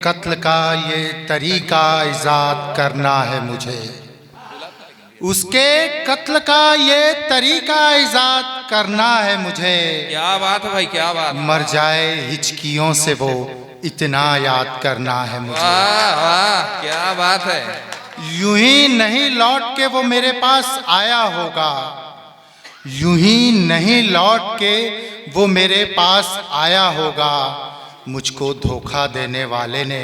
कत्ल का ये तरीका इजाद करना है मुझे, उसके कत्ल का ये तरीका इजाद करना है मुझे। क्या बात है भाई, क्या बात। मर जाए हिचकियों से वो इतना याद करना है मुझे। वाह वाह, क्या बात है। यूं ही नहीं लौट के वो मेरे पास आया होगा, यूं ही नहीं लौट के वो मेरे पास आया होगा। मुझको धोखा देने वाले ने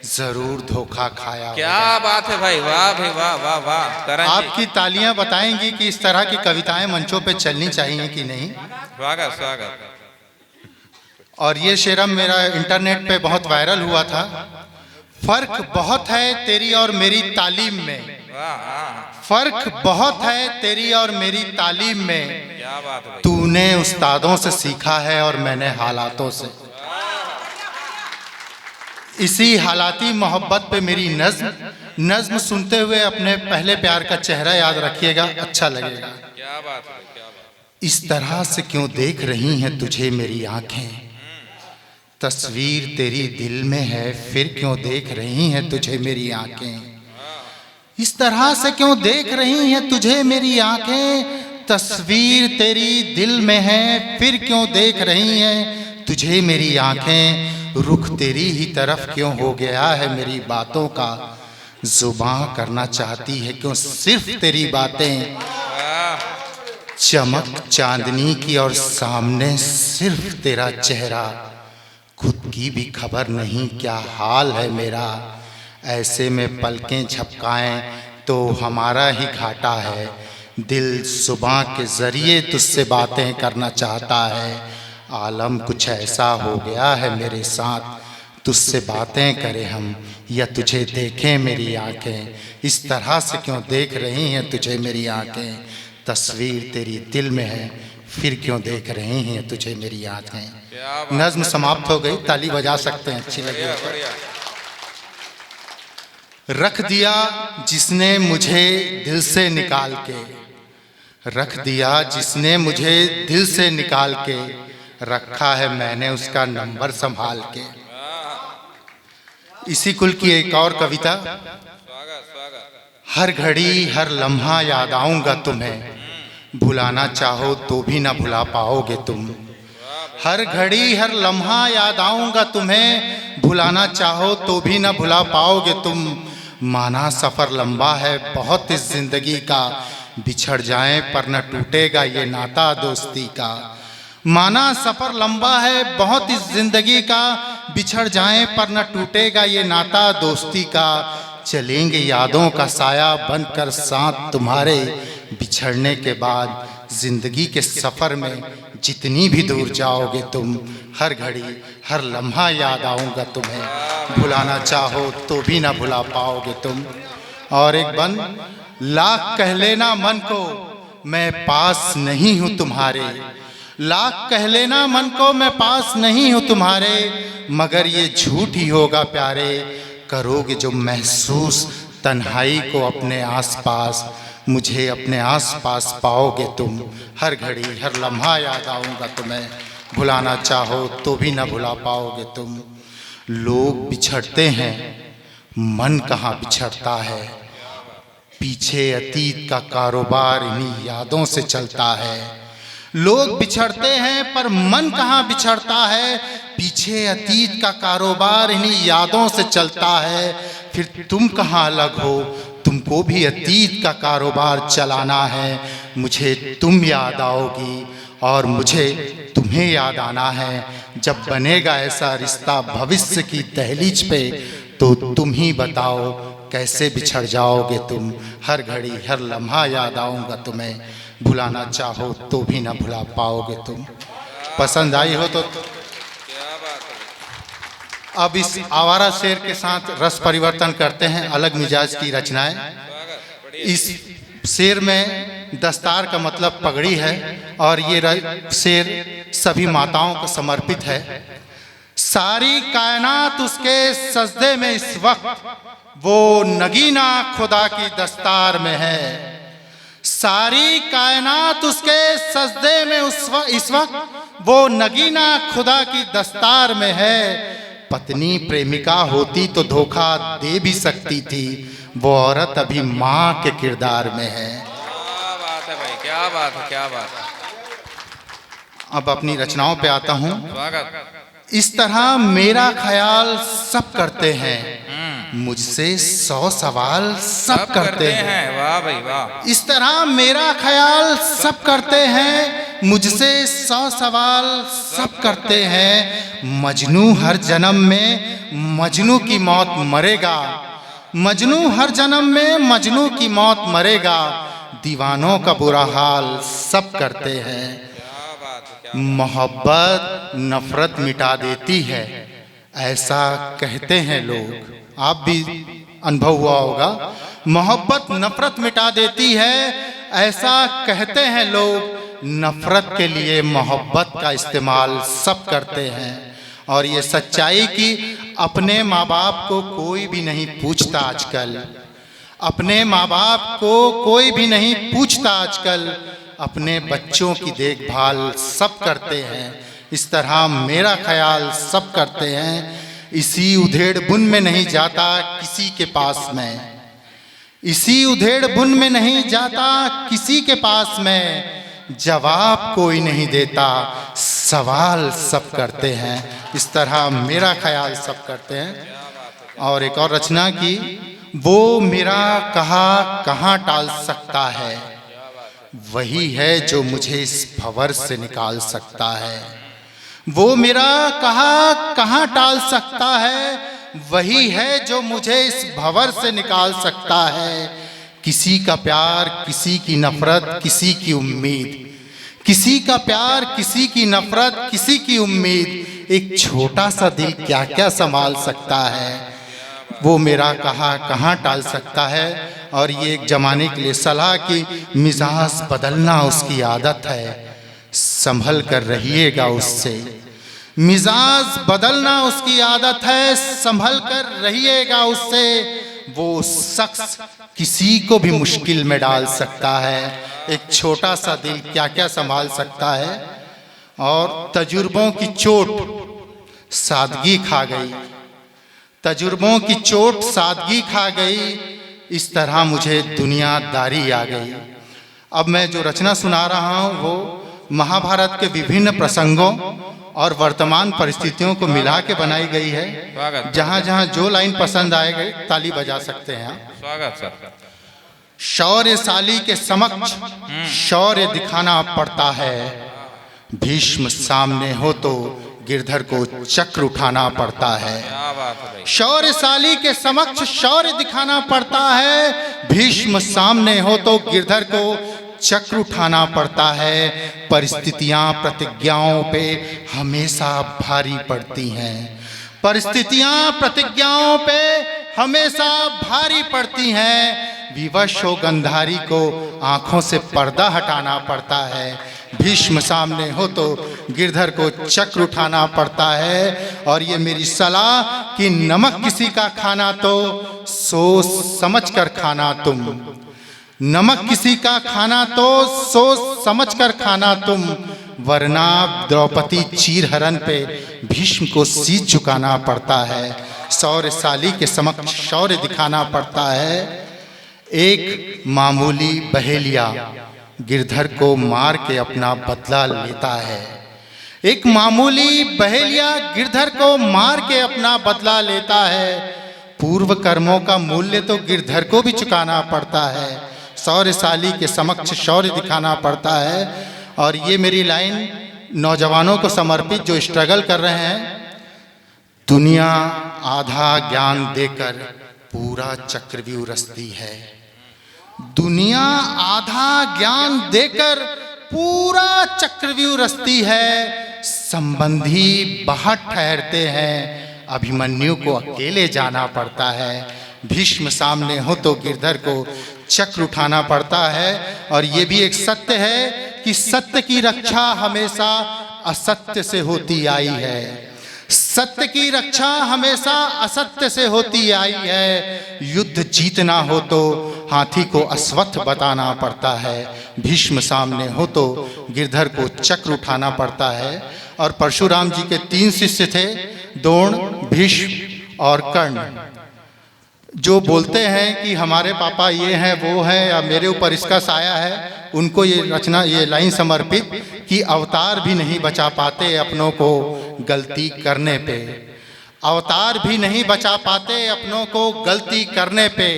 जरूर धोखा खाया। क्या बात है भाई, वाह भाई वाह वाह वाह। करण जी, आपकी तालियां बताएंगी कि इस तरह की कविताएं मंचों पे चलनी चाहिए कि नहीं। स्वागत स्वागत। और ये शेरम मेरा इंटरनेट पे बहुत वायरल हुआ था। फर्क बहुत है तेरी और मेरी तालीम में, वाह वाह, फर्क बहुत है तेरी और मेरी तालीम में। क्या बात है भाई। तूने उस्तादों से सीखा है और मैंने हालातों से। इसी हालाती मोहब्बत पे मेरी नज्म सुनते हुए अपने पहले प्यार का चेहरा याद रखिएगा, अच्छा लगेगा। क्या बात है, क्या बात। इस तरह से क्यों देख रही हैं तुझे मेरी आंखें, तस्वीर तेरी दिल में है फिर क्यों देख रही हैं तुझे मेरी आंखें। इस तरह से क्यों देख रही हैं तुझे मेरी आंखें, तस्वीर तेरी दिल में है फिर क्यों देख रही हैं तुझे मेरी आंखें। रुख तेरी ही तरफ क्यों हो गया है मेरी बातों का, जुबां करना चाहती है क्यों सिर्फ तेरी बातें। चमक चांदनी की और सामने सिर्फ तेरा चेहरा, खुद की भी खबर नहीं क्या हाल है मेरा। ऐसे में पलकें झपकाएं तो हमारा ही घाटा है, दिल सुबह के जरिए तुझसे बातें करना चाहता है। आलम कुछ ऐसा हो गया है मेरे साथ, तुझसे बातें करें हम या तुझे देखें मेरी आंखें। इस तरह से क्यों देख रही हैं तुझे मेरी आंखें, तस्वीर तेरी दिल में है फिर क्यों देख रही हैं तुझे मेरी आंखें। नज्म समाप्त हो गई, ताली बजा सकते हैं, अच्छी लगी। रख दिया जिसने मुझे दिल से निकाल के, रख दिया जिसने मुझे दिल से निकाल के, रखा है मैंने उसका नंबर संभाल के। इसी कुल की एक और कविता। हर घड़ी हर लम्हा याद आऊंगा तुम्हें, भुलाना चाहो तो भी ना भुला पाओगे तुम। हर घड़ी हर लम्हा याद आऊंगा तुम्हें, भुलाना चाहो तो भी ना भुला पाओगे तुम। माना सफ़र लंबा है बहुत इस जिंदगी का, बिछड़ जाएं पर न टूटेगा ये नाता दोस्ती का। माना सफ़र लंबा है बहुत इस जिंदगी का, बिछड़ जाएं पर न टूटेगा ये नाता दोस्ती का। चलेंगे यादों का साया बनकर साथ तुम्हारे, बिछड़ने के बाद जिंदगी के सफ़र में जितनी भी दूर जाओगे तुम। हर घड़ी हर लम्हा याद आऊँगा तुम्हें, भुलाना चाहो तो भी ना भुला पाओगे तुम। और एक बंद, लाख कह लेना मन को मैं पास नहीं हूँ तुम्हारे, लाख कह लेना मन को मैं पास नहीं हूँ तुम्हारे, मगर ये झूठ ही होगा प्यारे। करोगे जो महसूस तन्हाई को अपने आसपास, मुझे अपने आसपास पाओगे तुम। हर घड़ी हर लम्हा याद आऊँगा तुम्हें, भुलाना चाहो तो भी ना भुला पाओगे तुम। लोग बिछड़ते हैं मन कहाँ बिछड़ता है, पीछे अतीत का कारोबार इन्हीं यादों से चलता है। लोग बिछड़ते हैं पर मन कहाँ बिछड़ता है, पीछे अतीत का कारोबार इन्हीं यादों से चलता है। फिर तुम कहाँ अलग हो, तुमको भी अतीत का कारोबार चलाना है। मुझे तुम याद आओगी और मुझे तुम्हें याद आना है। जब बनेगा ऐसा रिश्ता भविष्य की दहलीज पे, तो तुम ही बताओ कैसे बिछड़ जाओगे तुम। हर घड़ी हर लम्हा याद आऊँगा तुम्हें, भुलाना चाहो तो भी ना भुला पाओगे तुम। पसंद आई हो तो अब इस आवारा शेर के साथ रस परिवर्तन करते हैं, अलग मिजाज की रचनाएं। इस शेर में दस्तार का मतलब पगड़ी है और ये शेर सभी माताओं को समर्पित है। सारी कायनात उसके सजदे में इस वक्त, वो नगीना खुदा की दस्तार में है। सारी कायनात उसके सजदे में इस वक्त, वो नगीना खुदा की दस्तार में है। पत्नी प्रेमिका होती तो धोखा दे भी सकती थी, वो औरत अभी माँ के किरदार में है। क्या बात है भाई, क्या बात है, क्या बात है। अब अपनी रचनाओं पे आता हूँ। स्वागत। इस तरह मेरा ख्याल सब करते हैं, मुझसे 100 सवाल सब करते हैं। वाह भाई वाह। इस तरह मेरा ख्याल सब करते हैं, मुझसे 100 सवाल सब करते हैं। मजनू हर जन्म में मजनू की मौत मरेगा, मजनू हर जन्म में मजनू की मौत मरेगा। दीवानों का बुरा हाल सब करते हैं। मोहब्बत नफरत मिटा देती है, ऐसा कहते हैं लोग। आप भी अनुभव हुआ होगा, मोहब्बत नफरत मिटा देती है, ऐसा कहते हैं लोग। नफरत के लिए मोहब्बत का इस्तेमाल सब करते हैं। और ये सच्चाई कि अपने माँ बाप को कोई भी नहीं पूछता आजकल, अपने माँ बाप को कोई भी नहीं पूछता आजकल। अपने बच्चों की देखभाल सब करते हैं। इस तरह मेरा ख्याल सब करते हैं। इसी उधेड़ बुन में नहीं जाता किसी के पास में, इसी उधेड़ बुन में नहीं जाता किसी के पास में। जवाब कोई नहीं देता, सवाल सब करते हैं। इस तरह मेरा ख्याल सब करते हैं। और एक और रचना की, वो मेरा कहा कहाँ टाल सकता है, वही है जो मुझे इस भंवर से निकाल सकता है। वो मेरा कहा कहाँ टाल सकता है, वही है जो मुझे इस भंवर से निकाल सकता है। किसी का प्यार, किसी की नफरत, किसी की उम्मीद, किसी का प्यार, किसी की नफरत, किसी की उम्मीद। एक छोटा सा दिल क्या क्या संभाल सकता है। वो मेरा कहा कहाँ टाल सकता है। और ये एक जमाने के लिए सलाह की मिजाज बदलना उसकी आदत है, संभल कर रहिएगा उससे। मिजाज बदलना उसकी आदत है, संभल कर रहिएगा उससे। वो शख्स किसी को भी मुश्किल में डाल सकता है। एक छोटा सा दिल क्या क्या संभाल सकता है। और तजुर्बों की चोट सादगी खा गई, तजुर्बों की चोट सादगी खा गई। इस तरह मुझे दुनियादारी आ गई। अब मैं जो रचना सुना रहा हूँ वो महाभारत के विभिन्न प्रसंगों और वर्तमान परिस्थितियों को मिला के बनाई गई है। जहाँ जहाँ जो लाइन पसंद आएगी ताली बजा सकते हैं। स्वागत सर। शौर्यशाली के समक्ष शौर्य दिखाना पड़ता है, भीष्म सामने हो तो गिरधर को चक्र उठाना पड़ता है। शौर्यशाली के समक्ष शौर्य दिखाना पड़ता है, भीष्म सामने हो तो गिरधर को चक्र उठाना पड़ता है। परिस्थितियां प्रतिज्ञाओं पे हमेशा भारी पड़ती हैं, परिस्थितियां प्रतिज्ञाओं पे हमेशा भारी पड़ती हैं। विवश हो गंधारी को आंखों से पर्दा हटाना पड़ता है, भीष्म सामने हो तो गिरधर को चक्र उठाना पड़ता है। और ये मेरी सलाह कि नमक किसी का खाना तो सोच समझ कर खाना तुम, नमक किसी का खाना तो सोच समझ कर खाना तुम। वरना द्रौपदी चीरहरण पे भीष्म को शीश झुकाना पड़ता है, शौर्यशाली के समक्ष शौर्य दिखाना पड़ता है। एक मामूली बहेलिया गिरधर को मार के अपना बदला लेता है, एक मामूली बहेलिया गिरधर को मार के अपना बदला लेता है। पूर्व कर्मों का मूल्य तो गिरधर को भी चुकाना पड़ता है, शौर्यशाली के समक्ष शौर्य दिखाना पड़ता है। और ये मेरी लाइन नौजवानों को समर्पित जो स्ट्रगल कर रहे हैं। दुनिया आधा ज्ञान देकर पूरा चक्रव्यूह रचती है, दुनिया आधा ज्ञान देकर पूरा चक्रव्यूह रचती है। संबंधी बाहर ठहरते हैं, अभिमन्यु को अकेले जाना पड़ता है। भीष्म सामने हो तो गिरधर को चक्र उठाना पड़ता है। और ये भी एक सत्य है कि सत्य की रक्षा हमेशा असत्य से होती आई है, सत्य की रक्षा हमेशा असत्य से होती आई है। युद्ध जीतना हो तो हाथी को अश्वत्थ बताना पड़ता है, भीष्म सामने हो तो गिरधर को चक्र उठाना पड़ता है। और परशुराम जी के 3 शिष्य थे, द्रोण, भीष्म और कर्ण, जो बोलते हैं कि हमारे पापा ये हैं वो हैं या मेरे ऊपर इसका साया है। उनको ये रचना, ये लाइन समर्पित कि अवतार भी नहीं बचा पाते अपनों को गलती करने पे, अवतार भी नहीं बचा पाते अपनों को गलती करने पे।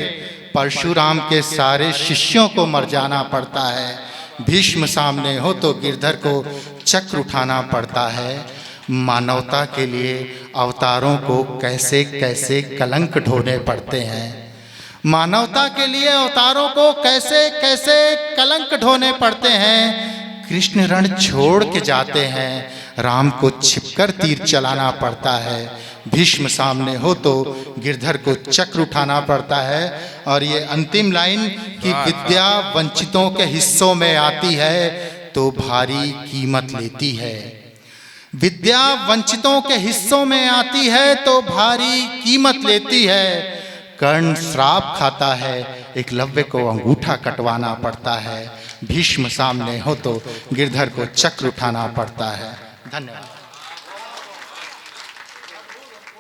परशुराम के सारे शिष्यों को मर जाना पड़ता है, भीष्म सामने हो तो गिरधर को चक्र उठाना पड़ता है। मानवता के लिए अवतारों को कैसे कैसे कलंक ढोने पड़ते हैं, मानवता के लिए अवतारों को कैसे कैसे कलंक ढोने पड़ते हैं। कृष्ण रण छोड़ के जाते हैं, राम को छिपकर तीर चलाना पड़ता है। भीष्म सामने हो तो गिरधर को चक्र उठाना पड़ता है। और ये अंतिम लाइन कि विद्या वंचितों के हिस्सों में आती है तो भारी कीमत लेती है, विद्या वंचितों के हिस्सों में आती है तो भारी कीमत लेती है। कर्ण श्राप खाता है, एकलव्य को अंगूठा कटवाना पड़ता है। भीष्म सामने हो तो गिरधर को चक्र उठाना पड़ता है। धन्यवाद।